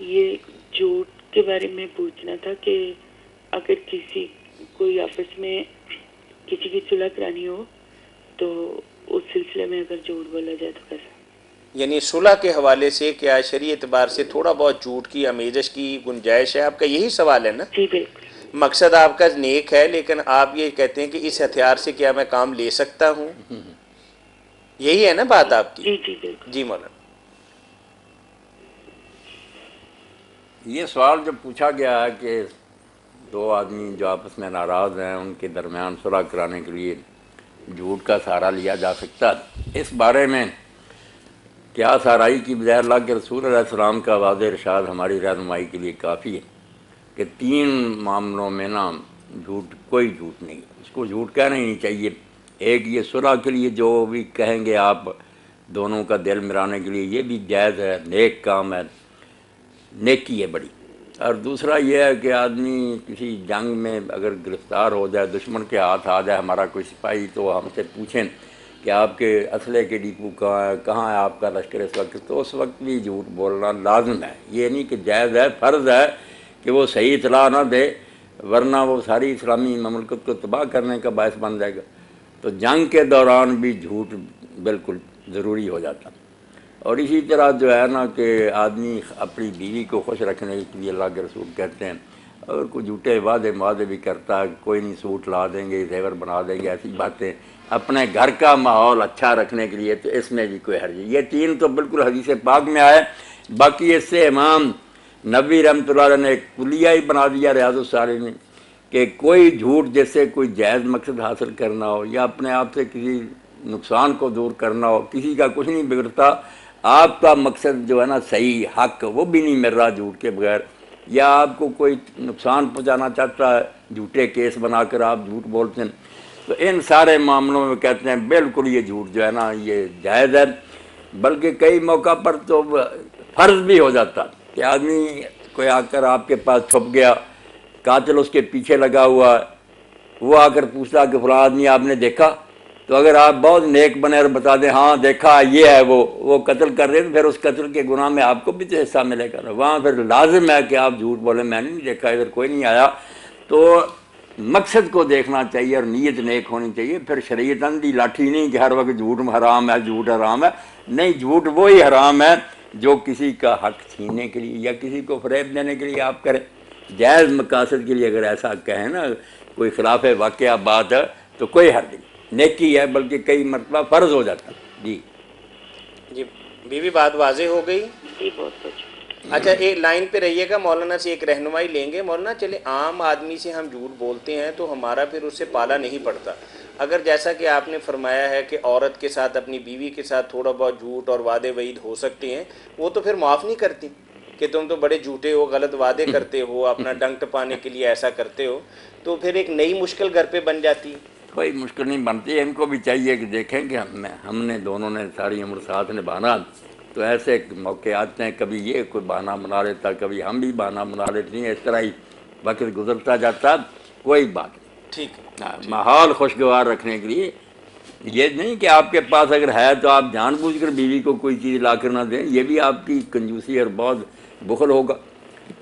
یہ جھوٹ کے بارے میں پوچھنا تھا کہ اگر کسی کوئی آپس میں کسی کی صلح کرانی ہو تو اس سلسلے میں اگر جھوٹ بولا جائے تو کیسا؟ یعنی صلح کے حوالے سے کیا شرعی اعتبار سے تھوڑا بہت جھوٹ کی آمیزش کی گنجائش ہے؟ آپ کا یہی سوال ہے نا؟ جی بالکل. مقصد آپ کا نیک ہے، لیکن آپ یہ کہتے ہیں کہ اس ہتھیار سے کیا میں کام لے سکتا ہوں؟ یہی ہے نا بات آپ کی؟ جی جی بالکل. جی مولانا. یہ سوال جب پوچھا گیا ہے کہ دو آدمی جو آپس میں ناراض ہیں ان کے درمیان صلح کرانے کے لیے جھوٹ کا سہارا لیا جا سکتا ہے، اس بارے میں کیا سہرائی کی بجائے اللہ کے رسول علیہ السلام کا واضح ارشاد ہماری رہنمائی کے لیے کافی ہے کہ 3 معاملوں میں نا کوئی جھوٹ نہیں، اس کو جھوٹ کہنا ہی نہیں چاہیے. ایک یہ صلح کے لیے جو بھی کہیں گے آپ دونوں کا دل ملانے کے لیے، یہ بھی جائز ہے، نیک کام ہے، نیکی ہے بڑی. اور دوسرا یہ ہے کہ آدمی کسی جنگ میں اگر گرفتار ہو جائے، دشمن کے ہاتھ آ جائے ہمارا کوئی سپاہی، تو ہم سے پوچھیں کہ آپ کے اسلحے کے ڈپو کہاں ہے، کہاں ہے آپ کا لشکر اس وقت، تو اس وقت بھی جھوٹ بولنا لازم ہے. یہ نہیں کہ جائز ہے، فرض ہے کہ وہ صحیح اطلاع نہ دے ورنہ وہ ساری اسلامی مملکت کو تباہ کرنے کا باعث بن جائے گا. تو جنگ کے دوران بھی جھوٹ بالکل ضروری ہو جاتا. اور اسی طرح جو ہے نا کہ آدمی اپنی بیوی کو خوش رکھنے کے لیے اللہ کے رسول کہتے ہیں، اور کوئی جھوٹے وعدے بھی کرتا ہے، کوئی نہیں سوٹ لا دیں گے، زیور بنا دیں گے، ایسی باتیں اپنے گھر کا ماحول اچھا رکھنے کے لیے، تو اس میں بھی کوئی حرج نہیں. یہ 3 تو بالکل حدیث پاک میں آئے. باقی اس سے امام نبوی رحمۃ اللہ علیہ نے ایک کلیہ ہی بنا دیا ریاض الصالحین میں کہ کوئی جھوٹ جس سے کوئی جائز مقصد حاصل کرنا ہو یا اپنے آپ سے کسی نقصان کو دور کرنا ہو، کسی کا کچھ نہیں بگڑتا، آپ کا مقصد جو ہے نا صحیح حق وہ بھی نہیں مل رہا جھوٹ کے بغیر، یا آپ کو کوئی نقصان پہنچانا چاہتا ہے، جھوٹے کیس بنا کر آپ جھوٹ بولتے ہیں، تو ان سارے معاملوں میں کہتے ہیں بالکل یہ جھوٹ جو ہے نا یہ جائز ہے. بلکہ کئی موقع پر تو فرض بھی ہو جاتا کہ آدمی کوئی آ کر آپ کے پاس چھپ گیا، قاتل اس کے پیچھے لگا ہوا ہے، وہ آ کر پوچھتا کہ فلاں آدمی آپ نے دیکھا، تو اگر آپ بہت نیک بنے اور بتا دیں ہاں دیکھا یہ ہے وہ قتل کر رہے، تو پھر اس قتل کے گناہ میں آپ کو بھی تو حصہ ملے گا. وہاں پھر لازم ہے کہ آپ جھوٹ بولیں میں نے نہیں دیکھا، ادھر کوئی نہیں آیا. تو مقصد کو دیکھنا چاہیے اور نیت نیک ہونی چاہیے. پھر شریعت اندھی لاٹھی نہیں کہ ہر وقت جھوٹ حرام ہے، جھوٹ حرام ہے. نہیں، جھوٹ وہی حرام ہے جو کسی کا حق چھیننے کے لیے یا کسی کو فریب دینے کے لیے آپ کریں. جائز مقاصد کے لیے اگر ایسا کہیں نا کوئی خلاف واقعہ بات ہے تو کوئی حرج نہیں، نیکی ہے، بلکہ کئی مرتبہ فرض ہو جاتا. جی جی بیوی بات واضح ہو گئی. جی بہت بہت. اچھا ایک لائن پہ رہیے گا، مولانا سے ایک رہنمائی لیں گے. مولانا چلے عام آدمی سے ہم جھوٹ بولتے ہیں تو ہمارا پھر اس سے پالا نہیں پڑتا. اگر جیسا کہ آپ نے فرمایا ہے کہ عورت کے ساتھ اپنی بیوی کے ساتھ تھوڑا بہت جھوٹ اور وعدے وعید ہو سکتے ہیں، وہ تو پھر معاف نہیں کرتی کہ تم تو بڑے جھوٹے ہو، غلط وعدے کرتے ہو، اپنا ڈنک پانے کے لیے ایسا کرتے ہو، تو پھر ایک نئی مشکل گھر پہ بن جاتی. کوئی مشکل نہیں بنتی. ان کو بھی چاہیے کہ دیکھیں کہ ہم نے دونوں نے ساری عمر ساتھ نبھانا، تو ایسے موقع آتے ہیں کبھی یہ کوئی بہانہ بنا لیتا، کبھی ہم بھی بہانہ بنا لیتے ہیں، اس طرح ہی وقت گزرتا جاتا. کوئی بات نہیں. ٹھیک ہے. ماحول خوشگوار رکھنے کے لیے یہ نہیں کہ آپ کے پاس اگر ہے تو آپ جان بوجھ کر بیوی کو کوئی چیز لا کر نہ دیں، یہ بھی آپ کی کنجوسی اور بہت بخل ہوگا.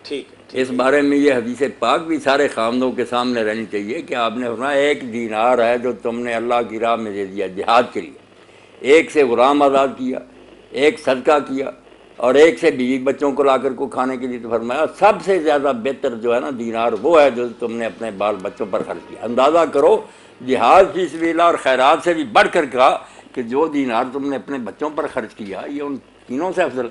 ٹھیک ہے. اس بارے میں یہ حدیث پاک بھی سارے خامدوں کے سامنے رہنی چاہیے کہ آپ نے فرمایا 1 دینار ہے جو تم نے اللہ کی راہ میں دے دیا جہاد کے لیے، 1 سے غلام آزاد کیا، 1 صدقہ کیا، اور 1 سے بیوی بچوں کو لا کر کو کھانے کے لیے. تو فرمایا سب سے زیادہ بہتر جو ہے نا دینار وہ ہے جو تم نے اپنے بال بچوں پر خرچ کیا. اندازہ کرو جہاد فی سبیل اللہ اور خیرات سے بھی بڑھ کر کہا کہ جو دینار تم نے اپنے بچوں پر خرچ کیا یہ ان تینوں سے افضل.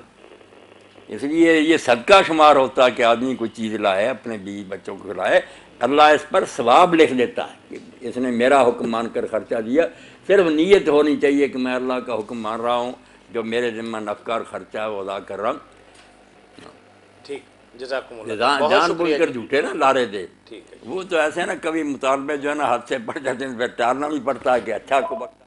اس لیے یہ صدقہ شمار ہوتا ہے کہ آدمی کوئی چیز لائے اپنے بیوی بچوں کو کھلائے، اللہ اس پر ثواب لکھ دیتا ہے کہ اس نے میرا حکم مان کر خرچہ دیا. صرف نیت ہونی چاہیے کہ میں اللہ کا حکم مان رہا ہوں، جو میرے ذمہ نفقہ اور خرچہ ہے وہ ادا کر رہا ہوں. ٹھیک. جزاکم اللہ. بہت جان بوجھ شکریہ کر جی. جھوٹے نا لارے دے. ٹھیک ہے. وہ تو ایسے نا کبھی مطالبے جو ہے نا حد سے بڑھ جاتے ہیں، پھر ٹالنا بھی پڑتا ہے کہ اچھا کو وقت